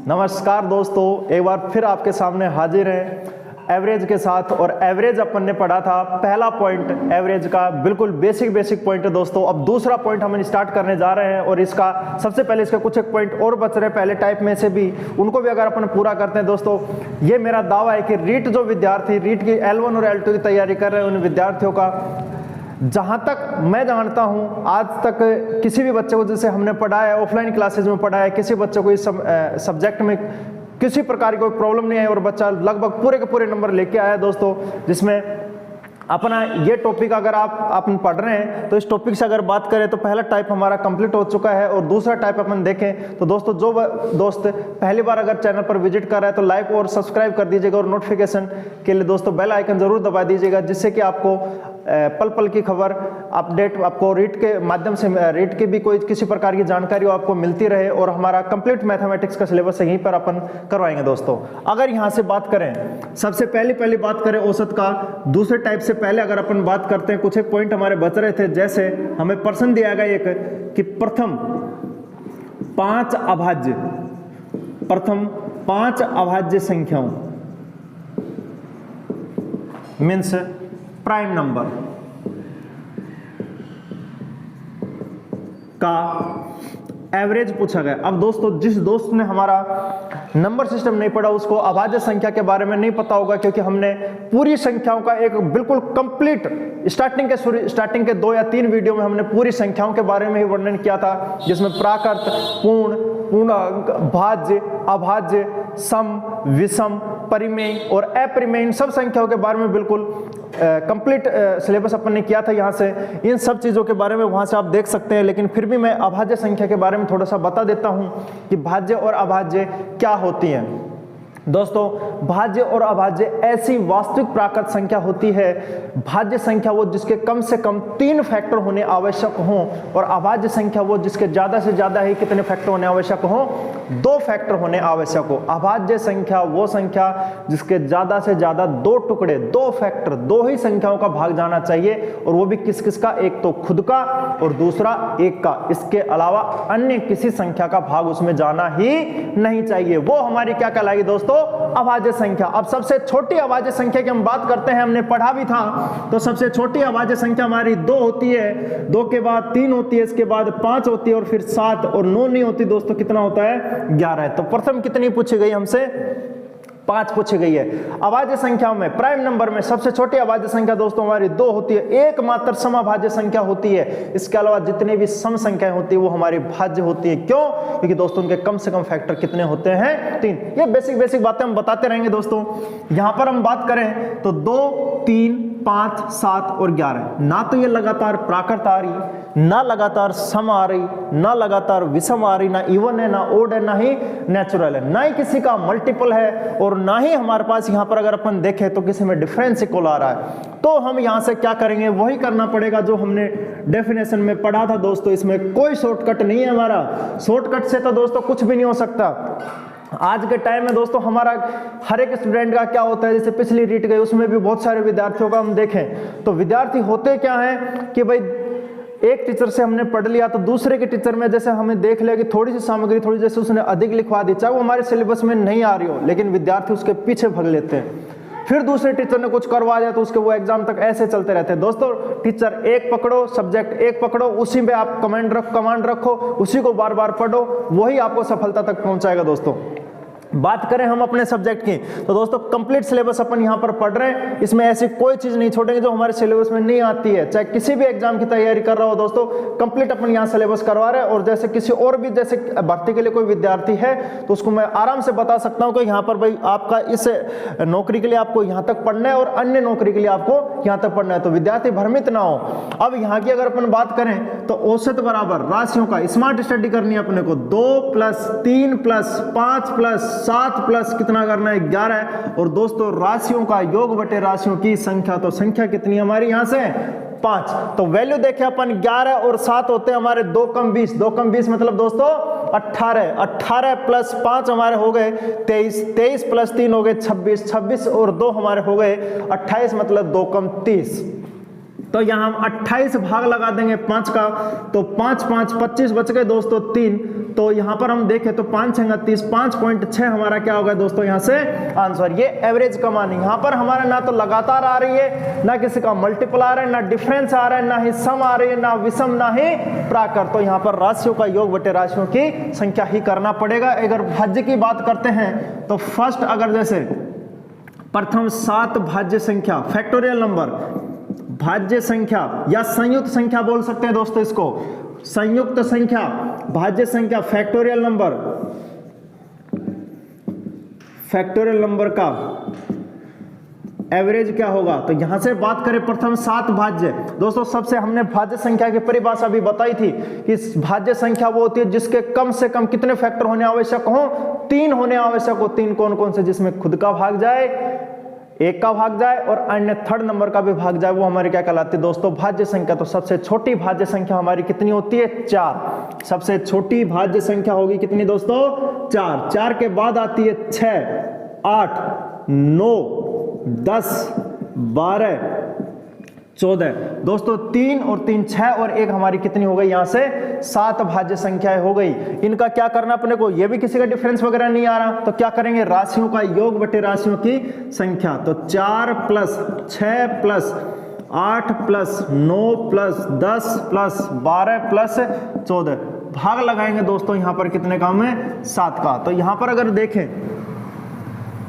नमस्कार दोस्तों, एक बार फिर आपके सामने हाजिर हैं एवरेज के साथ। और एवरेज अपन ने पढ़ा था, पहला पॉइंट एवरेज का बिल्कुल बेसिक पॉइंट है दोस्तों। अब दूसरा पॉइंट हम स्टार्ट करने जा रहे हैं और इसका सबसे पहले इसके कुछ एक पॉइंट और बच रहे हैं पहले टाइप में से भी, उनको भी अगर अपन पूरा करते हैं दोस्तों, ये मेरा दावा है कि रीट जो विद्यार्थी रीट की L1 और L2 की तैयारी कर रहे हैं उन विद्यार्थियों का, जहाँ तक मैं जानता हूँ आज तक किसी भी बच्चे को जैसे हमने पढ़ाया है, ऑफलाइन क्लासेज में पढ़ाया है, किसी बच्चे को इस सब्जेक्ट में किसी प्रकार की कोई प्रॉब्लम नहीं आई और बच्चा लगभग पूरे के पूरे नंबर लेके आया दोस्तों। जिसमें अपना ये टॉपिक अगर आप पढ़ रहे हैं तो इस टॉपिक से अगर बात करें तो पहला टाइप हमारा कंप्लीट हो चुका है। और दूसरा टाइप अपन देखें तो दोस्तों, जो दोस्त पहली बार अगर चैनल पर विजिट कर रहा है तो लाइक और सब्सक्राइब कर दीजिएगा और नोटिफिकेशन के लिए दोस्तों बेल आइकन जरूर दबा दीजिएगा, जिससे कि आपको पल पल की खबर अपडेट आपको रीट के माध्यम से, रीट की भी कोई किसी प्रकार की जानकारी आपको मिलती रहे। और हमारा कंप्लीट मैथमेटिक्स का सिलेबस यहीं पर अपन करवाएंगे दोस्तों। अगर यहाँ से बात करें, सबसे पहली बात करें औसत का, दूसरे टाइप से पहले अगर अपन बात करते हैं, कुछ एक पॉइंट हमारे बच रहे थे। जैसे हमें प्रश्न दिया गया एक कि प्रथम पांच अभाज्य संख्याओं मीन्स प्राइम नंबर का एवरेज पूछा गया। अब दोस्तों, जिस दोस्त ने हमारा नंबर सिस्टम नहीं पढ़ा उसको अभाज्य संख्या के बारे में नहीं पता होगा, क्योंकि हमने पूरी संख्याओं का एक बिल्कुल कंप्लीट स्टार्टिंग के 2 या 3 वीडियो में हमने पूरी संख्याओं के बारे में ही वर्णन किया था, जिसमें प्राकृत, पूर्णांक, भाज्य, अभाज्य, सम, विषम, परिमेय और अपरिमेय, इन सब संख्याओं के बारे में बिल्कुल कंप्लीट सिलेबस अपन ने किया था। यहाँ से इन सब चीज़ों के बारे में वहाँ से आप देख सकते हैं। लेकिन फिर भी मैं अभाज्य संख्या के बारे में थोड़ा सा बता देता हूँ कि भाज्य और अभाज्य क्या होती हैं। दोस्तों, भाज्य और अभाज्य ऐसी वास्तविक प्राकृत संख्या होती है। भाज्य संख्या वो जिसके कम से कम 3 फैक्टर होने आवश्यक हों, और अभाज्य संख्या वो जिसके ज़्यादा से ज़्यादा ही कितने फैक्टर होने आवश्यक हों, 2 फैक्टर होने आवश्यक हो। अभाज्य संख्या वो संख्या जिसके ज़्यादा से ज़्यादा 2 टुकड़े, 2 फैक्टर, 2 ही संख्याओं का भाग जाना चाहिए, और वो भी किस किस का, एक तो खुद का और दूसरा 1 का। इसके अलावा अन्य किसी संख्या का भाग उसमें जाना ही नहीं चाहिए। वो हमारी क्या कहलाएगी दोस्तों, अभाज्य संख्या। अब सबसे छोटी अभाज्य संख्या की हम बात करते हैं, हमने पढ़ा भी था। तो सबसे छोटी अभाज्य संख्या हमारी 2 होती है, 2 के बाद 3 होती है, इसके बाद 5 होती है, और फिर 7 और 9 नहीं होती दोस्तों। कितना होता है, 11 है। तो प्रथम कितनी पूछी गई हमसे, 5 पूछी गई है। अभाज्य संख्याओं में प्राइम नंबर में सबसे छोटी अभाज्य संख्या दोस्तों हमारी 2 होती है। एकमात्र समअभाज्य संख्या होती है। इसके अलावा जितनी भी सम संख्याएं होती है वो हमारी भाज्य होती है। क्यों? क्योंकि दोस्तों उनके कम से कम फैक्टर कितने होते हैं, 3। ये बेसिक बातें हम बताते रहेंगे दोस्तों। यहां पर हम बात करें तो 2, 3, 5, 7 और 11, ना तो ये लगातार प्राकृत आ रही, ना लगातार सम आ रही, ना लगातार विषम आ रही, ना इवन है, ना ओड है, ना ही नेचुरल है, ना ही किसी का मल्टीपल है, और ना ही हमारे पास यहाँ पर अगर अपन देखें तो किसी में डिफरेंस इक्वल आ रहा है। तो हम यहाँ से क्या करेंगे, वही करना पड़ेगा जो हमने डेफिनेशन में पढ़ा था दोस्तों। इसमें कोई शॉर्टकट नहीं है हमारा। शॉर्टकट से तो दोस्तों कुछ भी नहीं हो सकता। आज के टाइम में दोस्तों हमारा हर एक स्टूडेंट का क्या होता है, जैसे पिछली रीट गई उसमें भी बहुत सारे विद्यार्थियों का हम देखें तो विद्यार्थी होते क्या हैं कि भाई एक टीचर से हमने पढ़ लिया तो दूसरे के टीचर में जैसे हमें देख लिया कि थोड़ी सी सामग्री थोड़ी जैसे उसने अधिक लिखवा दी, चाहे वो हमारे सिलेबस में नहीं आ रही हो, लेकिन विद्यार्थी उसके पीछे भाग लेते हैं। फिर दूसरे टीचर ने कुछ करवा दिया तो उसके वो एग्जाम तक ऐसे चलते रहते हैं दोस्तों। टीचर एक पकड़ो, सब्जेक्ट एक पकड़ो, उसी में आप कमांड रखो, उसी को बार बार पढ़ो, वही आपको सफलता तक पहुंचाएगा दोस्तों। बात करें हम अपने सब्जेक्ट की तो दोस्तों कंप्लीट सिलेबस अपन यहाँ पर पढ़ रहे हैं। इसमें ऐसी कोई चीज नहीं छोड़ेंगे जो हमारे सिलेबस में नहीं आती है। चाहे किसी भी एग्जाम की तैयारी कर रहा हो दोस्तों, कंप्लीट अपन यहाँ सिलेबस करवा रहे हैं। और जैसे किसी और भी जैसे भर्ती के लिए कोई विद्यार्थी है तो उसको मैं आराम से बता सकता हूँ कि यहाँ पर भाई आपका इस नौकरी के लिए आपको यहाँ तक पढ़ना है और अन्य नौकरी के लिए आपको यहाँ तक पढ़ना है, तो विद्यार्थी भ्रमित ना हो। अब यहाँ की अगर अपन बात करें तो औसत बराबर राशियों का स्मार्ट स्टडी करनी है अपने को। 2 + 3 + 5 + 7 प्लस कितना करना है, 11। और दोस्तों राशियों का योग बटे राशियों की संख्या, तो संख्या कितनी हमारी यहाँ से 5। तो वैल्यू देखे अपन 11 और 7 होते हैं हमारे 2 × 20। 2 × 20 मतलब दोस्तों 18। 18 + 5 हमारे हो गए 23। 23 + 3 हो गए 26। 26 और 2 हमारे हो गए 28, मतलब 2 × 30। तो यहाँ हम 28 भाग लगा देंगे 5 का, तो 5 5 25 बच गए दोस्तों 3। तो यहाँ पर हम देखें तो 5 6 30, 5.6 हमारा क्या होगा दोस्तों यहाँ से आंसर। ये एवरेज का मान है। यहाँ पर हमारा ना तो लगातार आ रही है, ना किसी का मल्टीपल आ रहा है, ना डिफरेंस आ रहा है, ना ही सम आ रही है, ना विषम, ना ही प्राकर। तो यहाँ पर राशियों का योग बटे राशियों की संख्या ही करना पड़ेगा। अगर भाज्य की बात करते हैं तो फर्स्ट, अगर जैसे प्रथम 7 भाज्य संख्या, फैक्टोरियल नंबर, भाज्य संख्या या संयुक्त संख्या बोल सकते हैं दोस्तों इसको, संयुक्त संख्या, भाज्य संख्या, फैक्टोरियल नंबर, फैक्टोरियल नंबर का एवरेज क्या होगा। तो यहां से बात करें प्रथम 7 भाज्य, दोस्तों सबसे हमने भाज्य संख्या की परिभाषा भी बताई थी कि भाज्य संख्या वो होती है जिसके कम से कम कितने फैक्टर होने आवश्यक हो, 3 होने आवश्यक हो। 3 कौन कौन से, जिसमें खुद का भाग जाए, एक का भाग जाए और अन्य थर्ड नंबर का भी भाग जाए, वो हमारी क्या कहलाती है दोस्तों भाज्य संख्या। तो सबसे छोटी भाज्य संख्या हमारी कितनी होती है 4। सबसे छोटी भाज्य संख्या होगी कितनी दोस्तों 4। 4 के बाद आती है 6 8 9 10 12 14। दोस्तों 3 और 3 6 और 1 हमारी कितनी हो गई यहाँ से 7 भाज्य संख्याएं हो गई। इनका क्या करना अपने को, ये भी किसी का डिफरेंस वगैरह नहीं आ रहा, तो क्या करेंगे राशियों का योग बटे राशियों की संख्या। तो 4 plus 6 plus 8 plus 9 plus 10 plus 12 plus 14, भाग लगाएंगे दोस्तों यहाँ पर कितने का में 7 का। तो यहाँ पर अगर देखें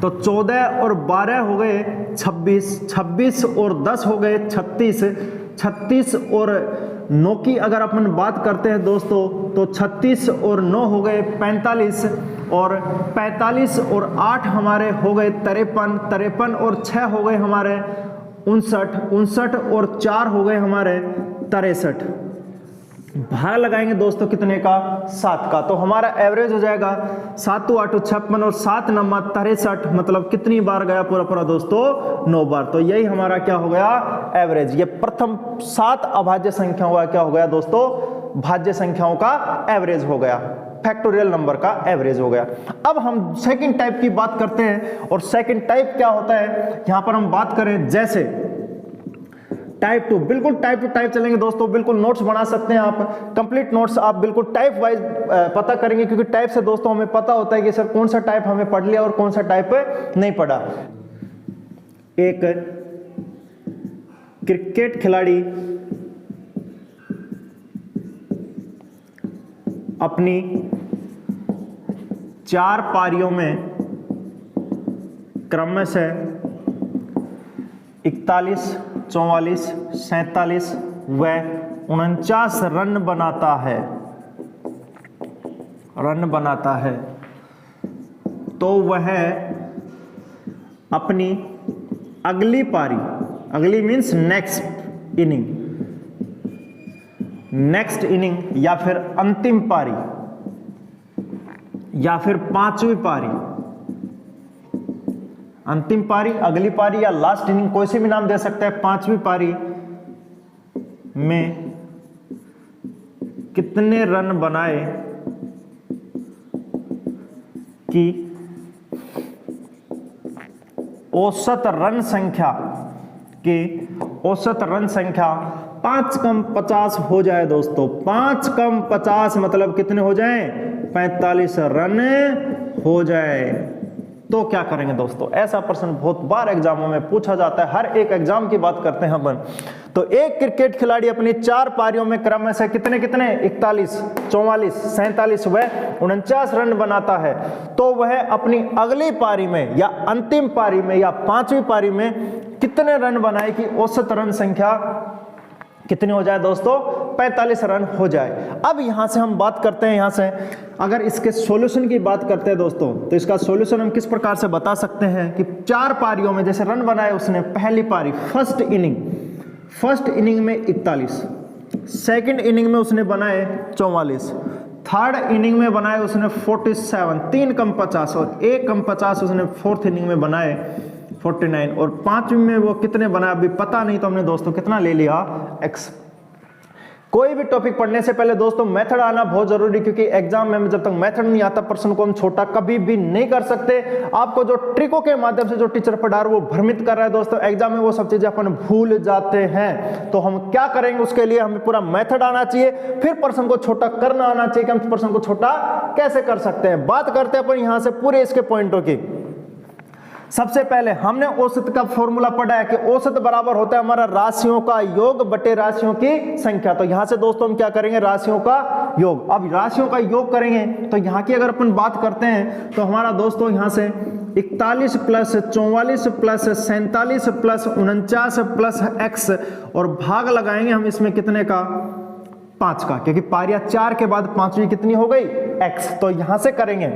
तो 14 और 12 हो गए 26, 26 और 10 हो गए 36, 36 और 9 की अगर अपन बात करते हैं दोस्तों तो 36 और 9 हो गए 45, और 45 और 8 हमारे हो गए 53, 53 और 6 हो गए हमारे 59, 59 और 4 हो गए हमारे 63। भाग लगाएंगे दोस्तों कितने का 7 का। तो हमारा एवरेज हो जाएगा 7 8 56 और 7 9 63, मतलब कितनी बार गया पूरा पूरा दोस्तों 9 बार। तो यही हमारा क्या हो गया एवरेज। ये प्रथम 7 अभाज्य संख्याओं का क्या हो गया दोस्तों भाज्य संख्याओं का एवरेज हो गया, फैक्टोरियल नंबर का एवरेज हो गया। अब हम सेकंड टाइप की बात करते हैं, और सेकंड टाइप क्या होता है यहां पर हम बात करें जैसे टाइप 2, बिल्कुल टाइप टू टाइप चलेंगे दोस्तों, बिल्कुल नोट्स बना सकते हैं आप, कंप्लीट नोट्स आप बिल्कुल टाइप वाइज पता करेंगे, क्योंकि टाइप से दोस्तों हमें पता होता है कि सर कौन सा टाइप हमें पढ़ लिया और कौन सा टाइप नहीं पढ़ा। एक क्रिकेट खिलाड़ी अपनी 4 पारियों में क्रम से 41, 44, 47 व 49 रन बनाता है, तो वह अपनी अगली पारी, अगली मीन्स नेक्स्ट इनिंग या फिर अंतिम पारी या फिर 5वीं पारी, अंतिम पारी, अगली पारी या लास्ट इनिंग, कोई से भी नाम दे सकता है, 5वीं पारी में कितने रन बनाए कि औसत रन संख्या 5 कम 50 हो जाए दोस्तों। 5 कम 50 मतलब कितने हो जाए 45 रन हो जाए। तो क्या करेंगे दोस्तों, ऐसा प्रश्न बहुत बार एग्जामों में पूछा जाता है, हर एक एग्जाम की बात करते हैं अपन। तो एक क्रिकेट खिलाड़ी अपनी 4 पारियों में क्रम से कितने 41, 44, 47 व 49 रन बनाता है, तो वह अपनी अगली पारी में या अंतिम पारी में या 5वीं पारी में कितने रन बनाए कि औसत रन संख्या कितनी हो जाए दोस्तों 45 रन हो जाए। अब यहां से हम बात करते हैं, यहां से अगर इसके सॉल्यूशन की बात करते हैं दोस्तों, तो इसका सॉल्यूशन हम किस प्रकार से बता सकते हैं कि 4 पारियों में जैसे रन बनाए उसने, पहली पारी फर्स्ट इनिंग में 41, सेकंड इनिंग में उसने बनाए 44, थर्ड इनिंग में बनाए उसने 47, 3 कम 50 और 1 कम 50 उसने फोर्थ इनिंग में बनाए 49, और 5वीं में वो कितने बनाए अभी पता नहीं, तो हमने दोस्तों कितना ले लिया X। कोई भी टॉपिक पढ़ने से पहले दोस्तों मेथड आना बहुत जरूरी, क्योंकि एग्जाम में जब तक मेथड नहीं आता प्रश्न को हम छोटा कभी भी नहीं कर सकते। आपको जो ट्रिकों के माध्यम से जो टीचर पढ़ा रहा है वो भ्रमित कर रहा है दोस्तों, एग्जाम में वो सब चीजें अपन भूल जाते हैं। तो हम क्या करेंगे, उसके लिए हमें पूरा मेथड आना चाहिए, फिर प्रश्न को छोटा करना आना चाहिए कि हम प्रश्न को छोटा कैसे कर सकते हैं। बात करते हैं अपन यहां से पूरे इसके पॉइंटों की। सबसे पहले हमने औसत का फॉर्मूला पढ़ा है कि औसत बराबर होता है हमारा राशियों का योग बटे राशियों की संख्या। तो यहां से दोस्तों हम क्या करेंगे, राशियों का 49। अब राशियों का योग करेंगे तो यहाँ की अगर अपन बात करते हैं तो हमारा दोस्तों यहाँ से 41 plus 44 plus 47 plus 49 plus x और भाग लगाएंगे हम इसमें कितने का, 5 का, क्योंकि पारिया 4 के बाद पांचवी कितनी हो गई, x। तो यहां से करेंगे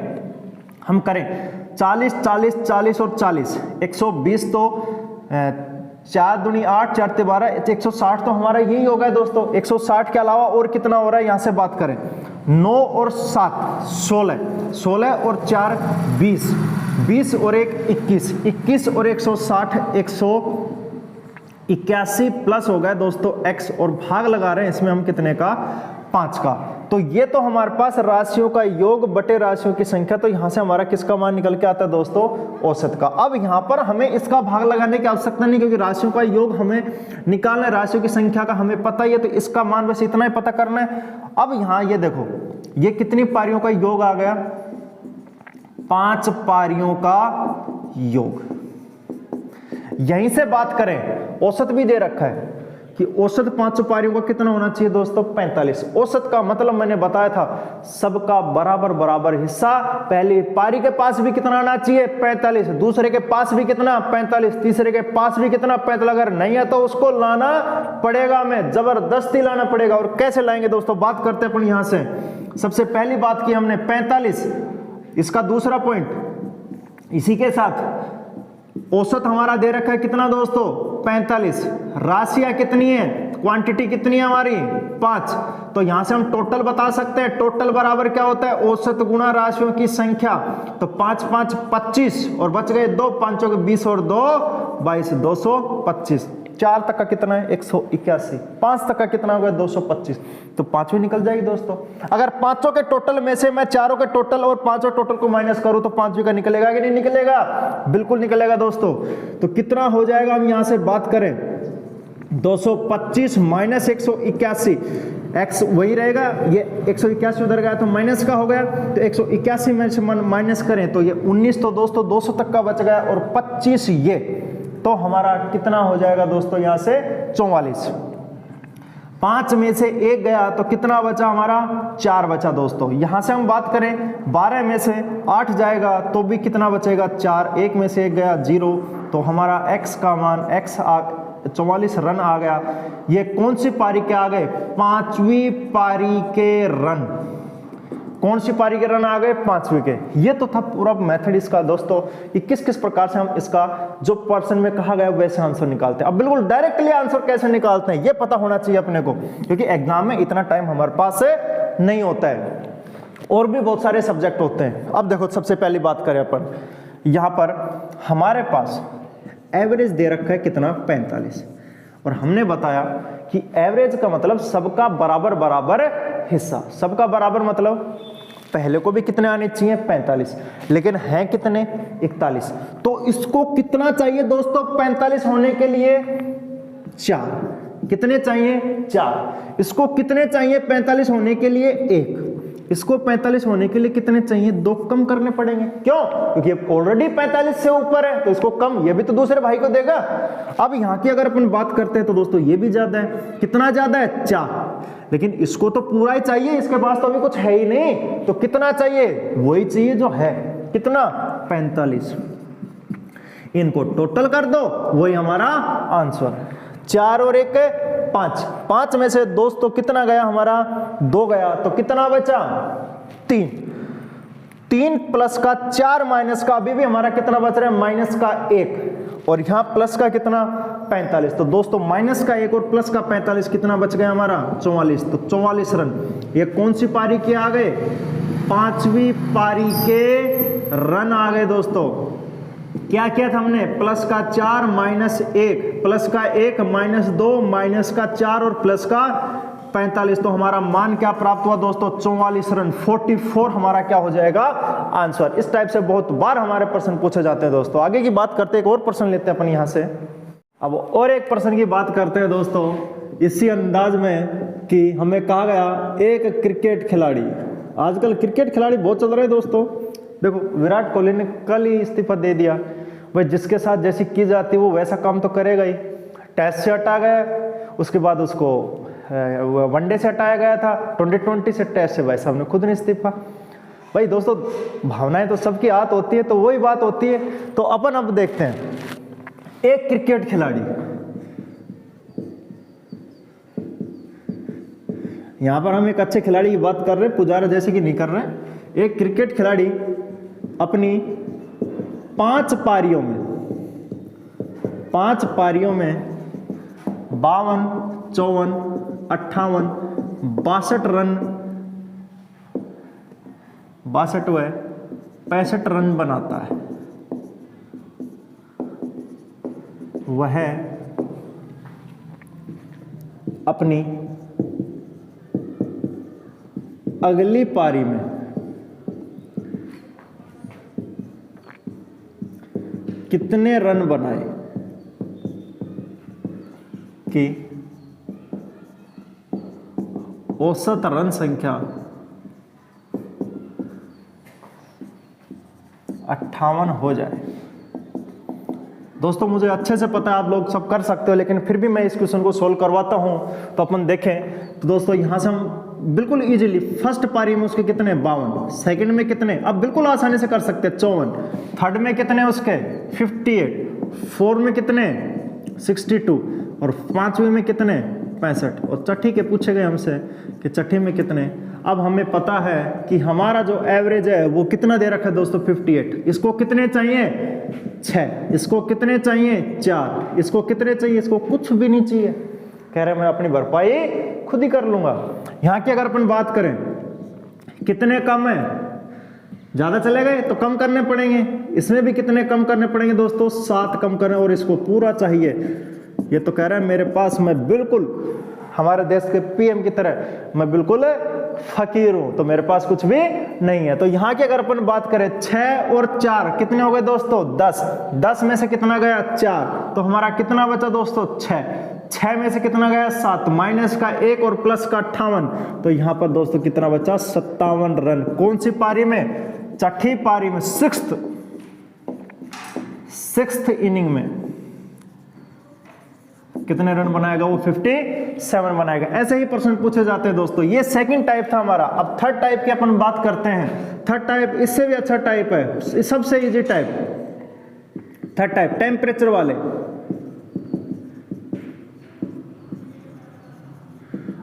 हम, करें 40 40 40 और 40 120, तो 4 दूनी 8 4 ते 12 160, तो हमारा यही हो गया दोस्तों। 160 के अलावा और कितना हो रहा है, यहां से बात करें 9 और 7 16, 16 और 4 20, 20 और 1 21, 21 और 160 181 प्लस हो गया दोस्तों x, और भाग लगा रहे हैं इसमें हम कितने का, 5 का। तो ये तो हमारे पास राशियों का योग बटे राशियों की संख्या, तो यहां से हमारा किसका मान निकल के आता है दोस्तों, औसत का। अब यहां पर हमें इसका भाग लगाने की आवश्यकता नहीं, क्योंकि राशियों का योग हमें निकालना है, राशियों की संख्या का हमें पता ही है, तो इसका मान बस इतना ही पता करना है। अब यहां ये देखो, ये कितनी पारियों का योग आ गया, 5 पारियों का योग। यहीं से बात करें, औसत भी दे रखा है कि औसत 5 पारियों का कितना होना चाहिए दोस्तों, 45। औसत का मतलब मैंने बताया था सबका बराबर बराबर हिस्सा, पहली पारी के पास भी कितना आना चाहिए, 45, दूसरे के पास भी कितना, 45, तीसरे के पास भी कितना, 45। अगर नहीं है तो उसको लाना पड़ेगा, हमें जबरदस्ती लाना पड़ेगा। और कैसे लाएंगे दोस्तों, बात करते हैं अपन यहां से। सबसे पहली बात की हमने 45, इसका दूसरा पॉइंट इसी के साथ औसत हमारा दे रखा है कितना दोस्तों, 45। राशियां कितनी है, क्वांटिटी कितनी है हमारी, 5। तो यहां से हम टोटल बता सकते हैं, टोटल बराबर क्या होता है, औसत गुणा राशियों की संख्या। तो 5 5 25 और बच गए 2, 5 के 20 और 2 22, 225। 4 तक का कितना है, 181। 5 तक का कितना होगा, 225। तो पांचवी निकल जाएगी दोस्तों। अगर पांचों के टोटल में से मैं चारों के टोटल और पांचों टोटल को माइनस करूं तो पांचवी का निकलेगा कि नहीं निकलेगा, बिल्कुल निकलेगा दोस्तों। तो कितना हो जाएगा, हम यहां से बात करें 225 माइनस 181, x वही रहेगा, ये 181 उधर गया तो माइनस का हो गया, तो 181 में से माइनस करें तो ये 19, तो दोस्तों 200 तक का बच गया, और 25 ये, तो हमारा कितना हो जाएगा दोस्तों यहां से 44। 5 में से 1 गया तो कितना बचा हमारा, 4 बचा दोस्तों। यहां से हम बात करें 12 में से 8 जाएगा तो भी कितना बचेगा, 4। 1 में से 1 गया 0, तो हमारा x का मान 44 रन आ गया। ये कौन सी पारी के आ गए, 5वीं पारी के रन। कौन सी पारी के रन आ गए, 5वीं के। ये तो था पूरा मेथड इसका दोस्तों, कि किस किस प्रकार से हम इसका जो पर्सन में कहा गया वैसे आंसर निकालते हैं। अब बिल्कुल डायरेक्टली आंसर कैसे निकालते हैं ये पता होना चाहिए अपने को, क्योंकि एग्जाम में इतना टाइम हमारे पास नहीं होता है, और भी बहुत सारे सब्जेक्ट होते हैं। अब देखो, सबसे पहली बात करें अपन, यहां पर हमारे पास एवरेज दे रखा है कितना, 45, और हमने बताया कि एवरेज का मतलब सबका बराबर बराबर हिस्सा। सबका बराबर मतलब पहले को भी कितने आने चाहिए, 45, लेकिन हैं कितने, 41। तो इसको कितना चाहिए दोस्तों, 45 होने के लिए 4। कितने चाहिए, 4। इसको कितने चाहिए 45 होने के लिए, 1। इसको 45 होने के लिए कितने चाहिए, 2 कम करने पड़ेंगे। क्यों, क्योंकि ऑलरेडी 45 से ऊपर है, तो इसको कम, ये भी तो दूसरे भाई को देगा। अब यहां की अगर अपन बात करते हैं तो दोस्तों ये भी ज्यादा है। कितना ज्यादा है, 4, लेकिन इसको तो पूरा ही चाहिए, इसके पास तो अभी कुछ है ही नहीं, तो कितना चाहिए, वही चाहिए जो है, कितना, 45। इनको टोटल कर दो, वही हमारा आंसर। 4 और 1 5, 5 में से दोस्तों कितना गया हमारा, 2 गया, तो कितना बचा, 3। 3 प्लस का 4 माइनस का अभी भी हमारा कितना बच रहा है, माइनस का 1, और यहां प्लस का कितना, 45। तो दोस्तों माइनस का 1 और प्लस का 45 कितना बच गया हमारा, 44। तो 44 रन। ये कौन सी पारी के आ गए, 5वीं पारी के रन आ गए दोस्तों। क्या किया था हमने, प्लस का 4 माइनस 1, प्लस का 1 माइनस 2 माइनस का 4 और प्लस का 45। तो हमारा मान क्या प्राप्त हुआ दोस्तों? 44 रन। 44 हमारा क्या हो जाएगा? आंसर। इस टाइप से बहुत बार हमारे प्रश्न पूछे जाते हैं दोस्तों। आगे की बात करते हैं, एक और प्रश्न लेते हैं अपन यहां से। अब और एक प्रश्न की बात करते हैं दोस्तों इसी अंदाज में कि हमें कहा गया एक क्रिकेट खिलाड़ी, आजकल क्रिकेट खिलाड़ी बहुत चल रहे हैं दोस्तों। देखो विराट कोहली ने कल ही इस्तीफा दे दिया। भाई जिसके साथ जैसी की जाती है वो वैसा काम तो करेगा ही। टेस्ट से हटा गया, उसके बाद उसको वनडे से हटाया गया था, 2020 से टेस्ट से भाई साहब ने खुद ने इस्तीफा। भाई दोस्तों भावनाएं तो सबकी आत होती है, तो वही बात होती है। तो अपन अब देखते हैं एक क्रिकेट खिलाड़ी, यहां पर हम एक अच्छे खिलाड़ी की बात कर रहे हैं, पुजारा जैसे कि नहीं कर रहे हैं। एक क्रिकेट खिलाड़ी अपनी 5 पारियों में 52, 54, 58, 62 रन 65 रन बनाता है। वह अपनी अगली पारी में कितने रन बनाए कि औसत रन संख्या 58 हो जाए। दोस्तों मुझे अच्छे से पता है आप लोग सब कर सकते हो, लेकिन फिर भी मैं इस क्वेश्चन को सोल्व करवाता हूं। तो अपन देखें तो दोस्तों यहां से हम बिल्कुल इजीली फर्स्ट पारी में उसके कितने 52, सेकंड में कितने, अब बिल्कुल आसानी से कर सकते हैं 54, थर्ड में कितने उसके 58, फोर्थ में कितने 62 और पांचवें में कितने 65। और छठी के पूछे गए हमसे कि छठी में कितने। अब हमें पता है कि हमारा जो एवरेज है वो कितना दे रखा है दोस्तों 58। इसको कितने चाहिए 6, इसको कितने चाहिए 4, इसको कितने चाहिए, इसको कुछ भी नहीं चाहिए। कह रहे मैं अपनी भरपाई खुद ही कर लूंगा। यहां की अगर अपन बात करें कितने कम है, ज्यादा चले गए तो कम करने पड़ेंगे। इसमें भी कितने कम करने पड़ेंगे दोस्तों 7 कम करें, और इसको पूरा चाहिए। ये तो कह रहा है मेरे पास, मैं बिल्कुल हमारे देश के पीएम की तरह मैं बिल्कुल फकीर हूं, तो मेरे पास कुछ भी नहीं है। तो यहां की अगर अपन बात करें 6 और 4 कितने हो गए दोस्तों 10, 10 में से कितना गया 4, तो हमारा कितना बचा दोस्तों 6, 6 में से कितना गया 7, माइनस का 1 और प्लस का 58, तो यहां पर दोस्तों कितना बचा 57 रन। कौन सी पारी में? छठी पारी में, सिक्स्थ इनिंग में कितने रन बनाएगा वो 57 बनाएगा। ऐसे ही प्रश्न पूछे जाते हैं दोस्तों। ये सेकंड टाइप था हमारा। अब थर्ड टाइप की अपन बात करते हैं। थर्ड टाइप इससे भी अच्छा टाइप है, सबसे easy type. Third type temperature वाले।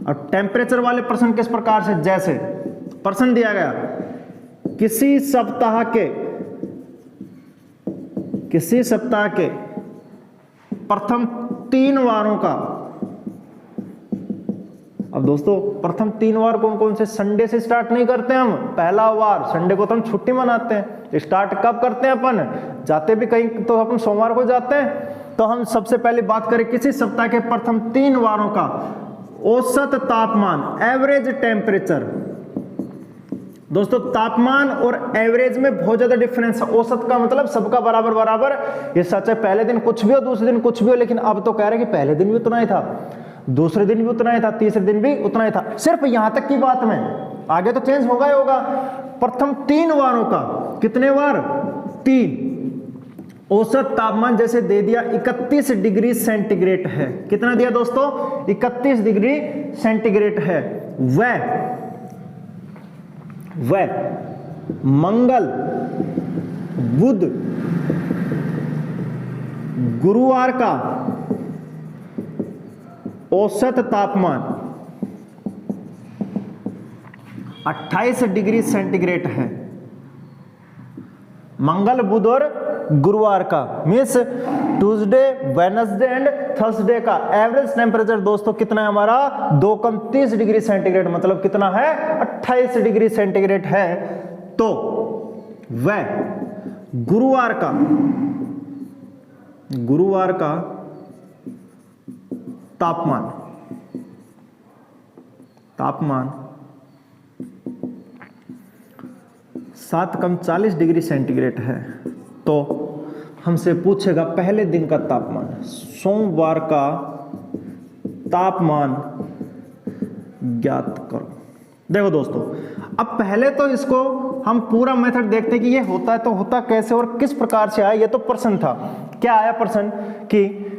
अब टेम्परेचर वाले प्रश्न किस प्रकार से, जैसे प्रश्न दिया गया किसी सप्ताह के प्रथम 3 वारों का। अब दोस्तों प्रथम 3 वार कौन कौन से? संडे से स्टार्ट नहीं करते हम। पहला वार संडे को तो हम छुट्टी मनाते हैं। स्टार्ट कब करते हैं अपन? जाते भी कहीं तो अपन सोमवार को जाते हैं। तो हम सबसे पहले बात करें किसी सप्ताह के प्रथम 3 वारों का औसत तापमान, एवरेज टेम्परेचर। दोस्तों तापमान और एवरेज में बहुत ज्यादा डिफरेंस है। औसत का मतलब सबका बराबर बराबर, ये सच है। पहले दिन कुछ भी हो, दूसरे दिन कुछ भी हो, लेकिन अब तो कह रहे हैं कि पहले दिन भी उतना ही था, दूसरे दिन भी उतना ही था, तीसरे दिन भी उतना ही था। सिर्फ यहां तक की बात में, आगे तो चेंज होगा ही होगा। प्रथम 3 वारों का, कितने वार 3, औसत तापमान जैसे दे दिया 31 डिग्री सेंटीग्रेड है। कितना दिया दोस्तों 31 डिग्री सेंटीग्रेड है। वह मंगल, बुध, गुरुवार का औसत तापमान 28 डिग्री सेंटीग्रेड है। मंगल, बुध और गुरुवार का means Tuesday, Wednesday and Thursday का एवरेज टेम्परेचर दोस्तों कितना है हमारा 2 कम 30 डिग्री सेंटीग्रेड, मतलब कितना है 28 डिग्री सेंटीग्रेड है। तो वह गुरुवार का तापमान तापमान 7 कम 40 डिग्री सेंटीग्रेड है, तो हमसे पूछेगा पहले दिन का तापमान, सोमवार का तापमान ज्ञात करो। देखो दोस्तों, अब पहले तो इसको हम पूरा मेथड देखते हैं कि ये होता है तो होता कैसे और किस प्रकार से आया। ये तो प्रश्न था, क्या आया प्रश्न कि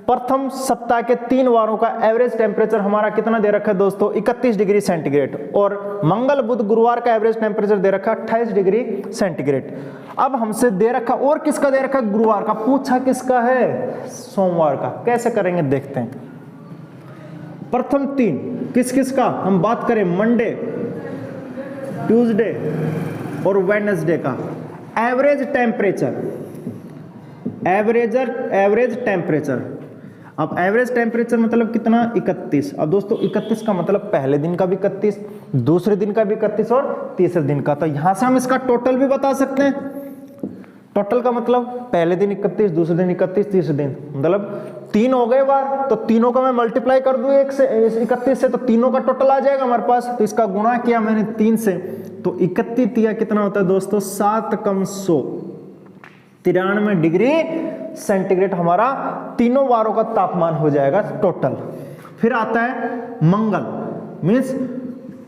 प्रथम सप्ताह के 3 वारों का एवरेज टेम्परेचर हमारा कितना दे रखा है दोस्तों, 31 डिग्री सेंटीग्रेड, और मंगल बुध गुरुवार का एवरेज टेम्परेचर दे रखा है 28 डिग्री सेंटीग्रेड। अब हमसे दे रखा और किसका दे रखा है, गुरुवार का, पूछा किसका है, सोमवार का। कैसे करेंगे देखते हैं। प्रथम 3 किस किस का हम बात करें, मंडे, ट्यूसडे और वेडनेसडे का एवरेज टेम्परेचर, एवरेज टेम्परेचर। अब एवरेज टेम्परेचर मतलब कितना, 31। अब दोस्तों 31 का मतलब पहले दिन का भी 31, दूसरे दिन का भी 31 और तीसरे दिन का। तो यहां से हम इसका टोटल भी बता सकते हैं। टोटल का मतलब पहले दिन 31, दूसरे दिन 31, तीसरे दिन, मतलब 3 हो गए बार, तो तीनों का मैं मल्टीप्लाई कर दूं 1 से 31 से, तो तीनों का टोटल आ जाएगा हमारे पास। तो इसका गुणा किया मैंने 3 से, तो 31 दिया कितना होता है दोस्तों, 7 कम 100, 93 डिग्री सेंटीग्रेड हमारा तीनों वारों का तापमान हो जाएगा टोटल। फिर आता है मंगल मीन्स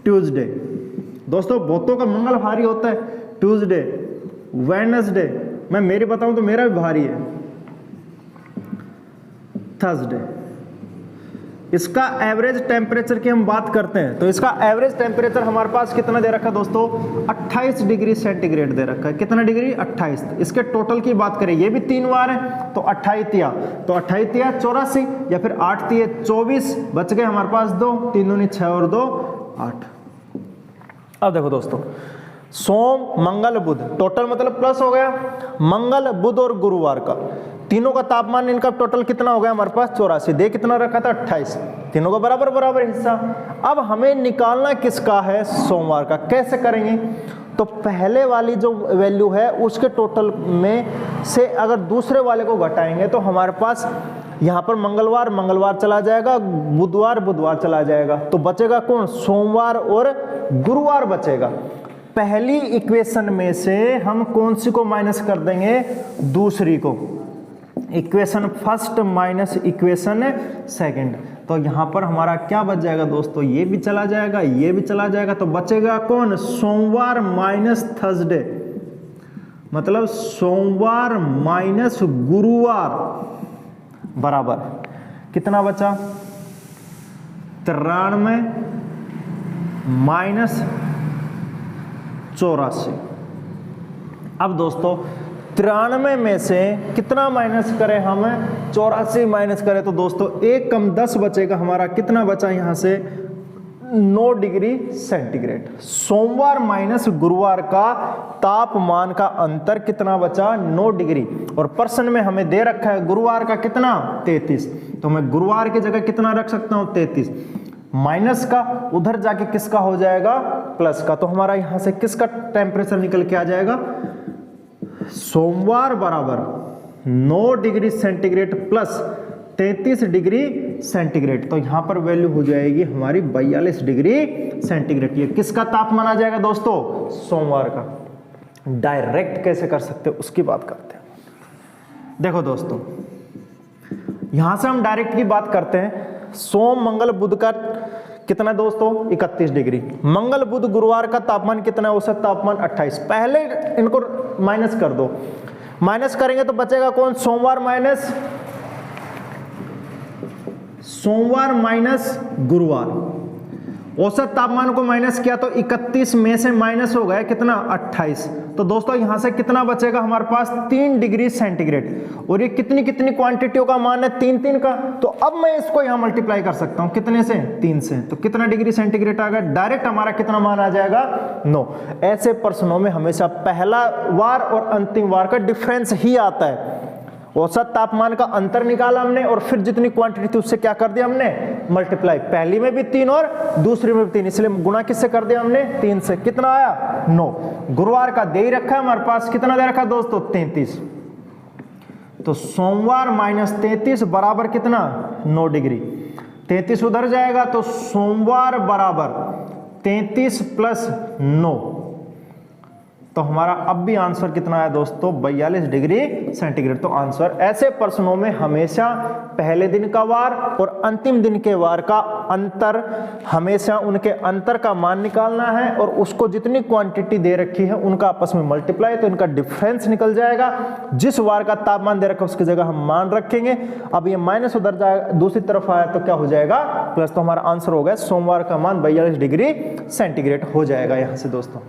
ट्यूसडे। दोस्तों बहुतों का मंगल भारी होता है, ट्यूसडे, वेडनेसडे, मैं मेरी बताऊं तो मेरा भी भारी है, थर्सडे। इसका एवरेज टेम्परेचर की हम बात करते हैं, तो इसका एवरेज टेम्परेचर हमारे पास कितना दे रखा है दोस्तों, 28 डिग्री सेंटीग्रेड दे रखा है। कितना डिग्री, 28। इसके टोटल की बात करें, ये भी 3 वार है, तो 28 तिया, तो 28 तिया 84, या फिर 8 तिया 24, बच गए हमारे पास 2, 3 दूनी 6 और 2 8। अब देखो दोस्तों, सोम मंगल बुध टोटल मतलब प्लस हो गया, मंगल बुध और गुरुवार का तीनों का तापमान इनका टोटल कितना हो गया हमारे पास, 84, दे कितना रखा था 28, तीनों का बराबर बराबर हिस्सा। अब हमें निकालना किसका है, सोमवार का। कैसे करेंगे, तो पहले वाली जो वैल्यू है उसके टोटल में से अगर दूसरे वाले को घटाएंगे तो हमारे पास यहाँ पर मंगलवार मंगलवार चला जाएगा, बुधवार बुधवार चला जाएगा, तो बचेगा कौन, सोमवार और गुरुवार बचेगा। पहली इक्वेशन में से हम कौन सी को माइनस कर देंगे, दूसरी को, equation first minus equation second. तो यहां पर हमारा क्या बच जाएगा दोस्तों, ये भी चला जाएगा, ये भी चला जाएगा, तो बचेगा कौन, सोमवार माइनस थर्सडे, मतलब सोमवार माइनस गुरुवार बराबर कितना बचा, 93 माइनस 84। अब दोस्तों 93 में से कितना माइनस करें हम, 84 माइनस करें तो दोस्तों 1 कम 10 बचेगा हमारा, कितना बचा यहां से 9 डिग्री सेंटीग्रेड। सोमवार माइनस गुरुवार का तापमान का अंतर कितना बचा, 9 डिग्री। और प्रश्न में हमें दे रखा है गुरुवार का कितना, 33, तो मैं गुरुवार की जगह कितना रख सकता हूं, 33, माइनस का उधर जाके किसका हो जाएगा, प्लस का। तो हमारा यहां से किसका टेम्परेचर निकल के आ जाएगा, सोमवार बराबर 9 degree centigrade plus 33 degree centigrade. तो यहां पर वैल्यू हो जाएगी हमारी 42 डिग्री सेंटीग्रेड। ये किसका तापमान आ जाएगा दोस्तों, सोमवार का। डायरेक्ट कैसे कर सकते हैं उसकी बात करते हैं। देखो दोस्तों, यहां से हम डायरेक्ट की बात करते हैं। सोम मंगल बुध का कितना दोस्तों, 31 डिग्री, मंगल बुध गुरुवार का तापमान कितना है, औसत तापमान 28। पहले इनको माइनस कर दो, माइनस करेंगे तो बचेगा कौन, सोमवार माइनस गुरुवार। औसत तापमान को माइनस किया तो 31 में से माइनस हो गया कितना, 28। तो दोस्तों यहां से कितना बचेगा हमारे पास, 3 डिग्री सेंटीग्रेड। और ये कितनी कितनी क्वांटिटियों का मान है, 3 का। तो अब मैं इसको यहां मल्टीप्लाई कर सकता हूं, कितने से, 3 से। तो कितना डिग्री सेंटीग्रेड आ गया, डायरेक्ट हमारा कितना मान आ जाएगा, 9। ऐसे प्रश्नों में हमेशा पहला वार और अंतिम वार का डिफरेंस ही आता है। औसत तापमान का अंतर निकाला हमने और फिर जितनी क्वांटिटी थी उससे क्या कर दिया हमने, मल्टीप्लाई। पहली में भी 3 और दूसरी में भी 3, इसलिए गुणा किससे कर दिया हमने, 3 से। कितना आया, 9। गुरुवार का दे ही रखा है हमारे पास, कितना दे रखा दोस्तों, 33। तो सोमवार माइनस 33 बराबर कितना, 9 डिग्री। 33 उधर जाएगा तो सोमवार बराबर 33 प्लस 9, तो हमारा अब भी आंसर कितना है दोस्तों, 42 डिग्री सेंटीग्रेड। तो आंसर, ऐसे प्रश्नों में हमेशा पहले दिन का वार और अंतिम दिन के वार का अंतर, हमेशा उनके अंतर का मान निकालना है और उसको जितनी क्वांटिटी दे रखी है उनका आपस में मल्टीप्लाई, तो इनका डिफरेंस निकल जाएगा। जिस वार का तापमान दे रखा है उसकी जगह हम मान रखेंगे। अब ये माइनस उधर जाएगा, दूसरी तरफ आया तो क्या हो जाएगा, प्लस। तो हमारा आंसर हो गया सोमवार का मान 42 डिग्री सेंटीग्रेड हो जाएगा यहां से दोस्तों।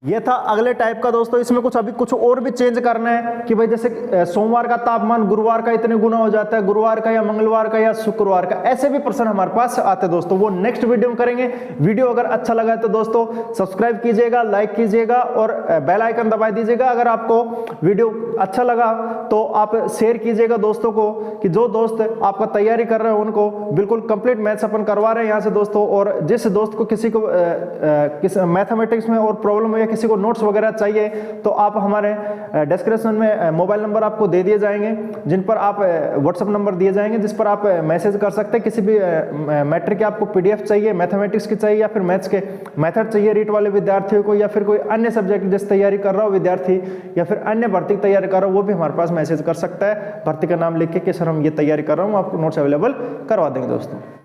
ये था अगले टाइप का दोस्तों। इसमें अभी कुछ और भी चेंज करना है कि भाई जैसे सोमवार का तापमान गुरुवार का इतने गुना हो जाता है, गुरुवार का या मंगलवार का या शुक्रवार का, ऐसे भी प्रश्न हमारे पास आते हैं दोस्तों। वो नेक्स्ट वीडियो में करेंगे। वीडियो अगर अच्छा लगा है तो दोस्तों सब्सक्राइब कीजिएगा, लाइक कीजिएगा और बेल आइकन दबा दीजिएगा। अगर आपको वीडियो अच्छा लगा तो आप शेयर कीजिएगा दोस्तों को, कि जो दोस्त आपका तैयारी कर रहे हैं उनको बिल्कुल कंप्लीट मैथ्स अपन करवा रहे हैं यहाँ से दोस्तों। और जिस दोस्त को किसी को मैथमेटिक्स में और प्रॉब्लम है, किसी को नोट्स वगैरह चाहिए, तो आप हमारे डिस्क्रिप्शन में मोबाइल नंबर आपको दे दिए जाएंगे, जिन पर आप व्हाट्सएप नंबर दिए जाएंगे, जिस पर आप मैसेज कर सकते हैं। किसी भी मैट्रिक की आपको पीडीएफ चाहिए, मैथमेटिक्स की चाहिए या फिर मैथ्स के मेथड चाहिए रीट वाले विद्यार्थियों को, या फिर कोई अन्य सब्जेक्ट जैसे तैयारी कर रहा हो विद्यार्थी या फिर अन्य भर्ती की तैयारी कर रहा हो, वो भी हमारे पास मैसेज कर सकता है भर्ती का नाम लिख के कि सर हम ये तैयारी कर रहा हूँ, आपको नोट्स अवेलेबल करवा देंगे दोस्तों।